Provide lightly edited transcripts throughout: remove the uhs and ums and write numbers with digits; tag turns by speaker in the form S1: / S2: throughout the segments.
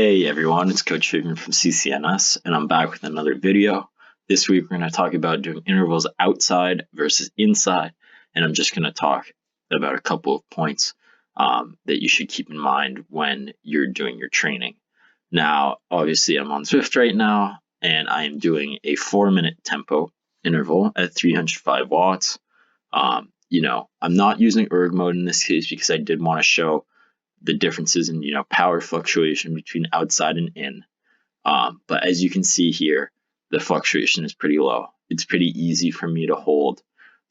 S1: Hey everyone, it's Coach Fabian from CCNS, and I'm back with another video. This week we're going to talk about doing intervals outside versus inside, and I'm just going to talk about a couple of points that you should keep in mind when you're doing your training. Now, obviously I'm on Zwift right now, and I am doing a 4-minute tempo interval at 305 watts. I'm not using erg mode in this case because I did want to show the differences in power fluctuation between outside and in. But as you can see here, the fluctuation is pretty low. It's pretty easy for me to hold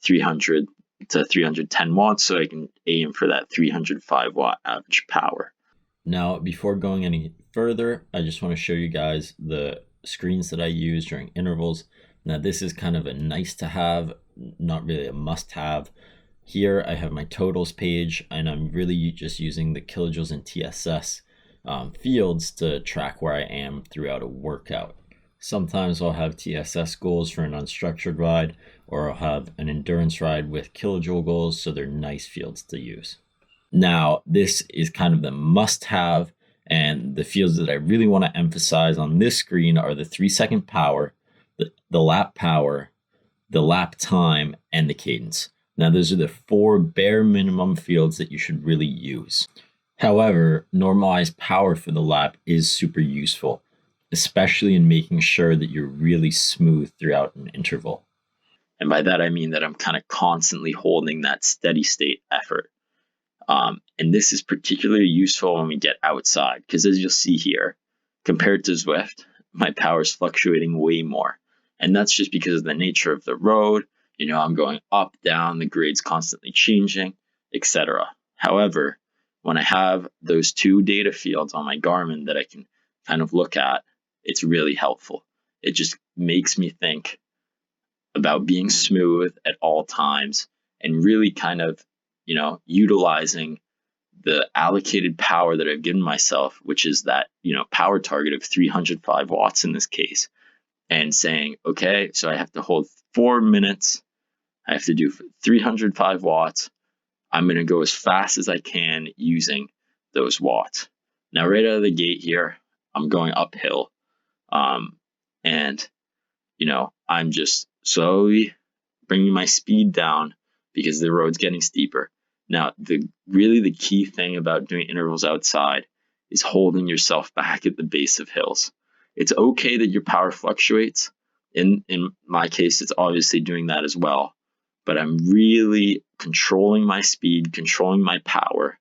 S1: 300 to 310 watts, so I can aim for that 305 watt average power. Now, before going any further, I just want to show you guys the screens that I use during intervals. Now, this is kind of a nice to have, not really a must have. Here I have my totals page, and I'm really just using the kilojoules and TSS fields to track where I am throughout a workout. Sometimes I'll have TSS goals for an unstructured ride, or I'll have an endurance ride with kilojoule goals, so they're nice fields to use. Now, this is kind of the must-have, and the fields that I really want to emphasize on this screen are the 3-second power, the lap power, the lap time, and the cadence. Now, those are the 4 bare minimum fields that you should really use. However, normalized power for the lap is super useful, especially in making sure that you're really smooth throughout an interval. And by that, I mean that I'm kind of constantly holding that steady state effort. And this is particularly useful when we get outside, because as you'll see here, compared to Zwift, my power is fluctuating way more. And that's just because of the nature of the road. I'm going up, down, the grade's constantly changing, etc. However, when I have those 2 data fields on my Garmin that I can kind of look at, it's really helpful. It just makes me think about being smooth at all times and really kind of, utilizing the allocated power that I've given myself, which is that, power target of 305 watts in this case, and saying, okay, so I have to hold 4 minutes. I have to do 305 watts. I'm going to go as fast as I can using those watts. Now, right out of the gate here, I'm going uphill. And I'm just slowly bringing my speed down because the road's getting steeper. Now, the key thing about doing intervals outside is holding yourself back at the base of hills. It's okay that your power fluctuates. In my case, it's obviously doing that as well. But I'm really controlling my speed, controlling my power,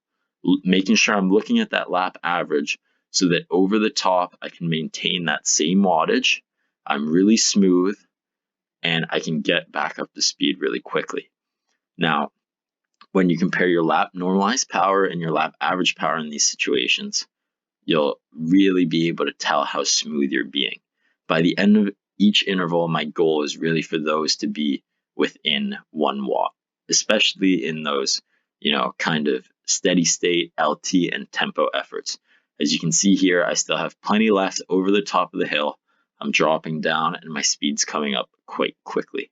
S1: making sure I'm looking at that lap average so that over the top, I can maintain that same wattage. I'm really smooth, and I can get back up to speed really quickly. Now, when you compare your lap normalized power and your lap average power in these situations, you'll really be able to tell how smooth you're being. By the end of each interval, my goal is really for those to be within 1 watt, especially in those, kind of steady state LT and tempo efforts. As you can see here, I still have plenty left over the top of the hill. I'm dropping down and my speed's coming up quite quickly.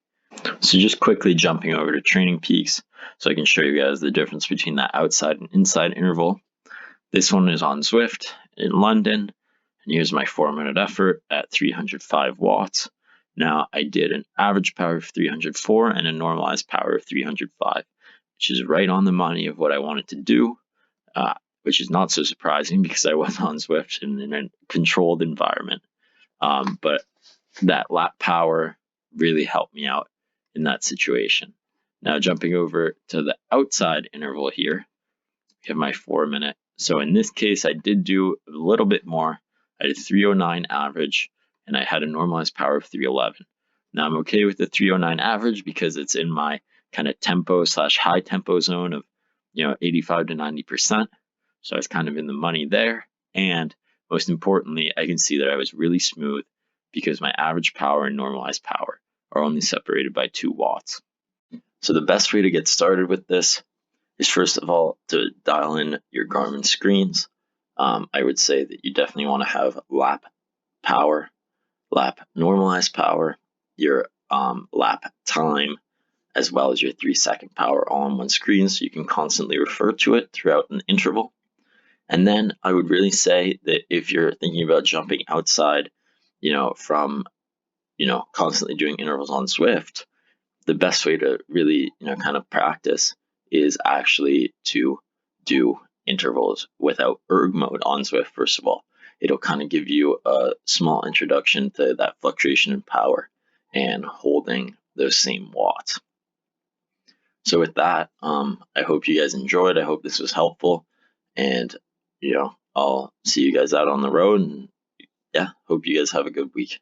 S1: So just quickly jumping over to training peaks so I can show you guys the difference between that outside and inside interval. This one is on Zwift in London, and here's my 4-minute effort at 305 watts. Now, I did an average power of 304 and a normalized power of 305, which is right on the money of what I wanted to do, which is not so surprising because I was on Zwift in a controlled environment. But that lap power really helped me out in that situation. Now, jumping over to the outside interval here, we have my 4-minute. So in this case, I did do a little bit more. I did 309 average, and I had a normalized power of 311. Now I'm okay with the 309 average because it's in my kind of tempo / high tempo zone of 85 to 90%. So I was kind of in the money there. And most importantly, I can see that I was really smooth because my average power and normalized power are only separated by 2 watts. So the best way to get started with this is, first of all, to dial in your Garmin screens. I would say that you definitely want to have lap power, lap normalized power, your lap time, as well as your 3-second power all on one screen, so you can constantly refer to it throughout an interval. And then I would really say that if you're thinking about jumping outside, from, constantly doing intervals on Zwift, the best way to really, kind of practice is actually to do intervals without erg mode on Zwift, first of all. It'll kind of give you a small introduction to that fluctuation in power and holding those same watts. So with that, I hope you guys enjoyed. I hope this was helpful. And, I'll see you guys out on the road. And yeah, hope you guys have a good week.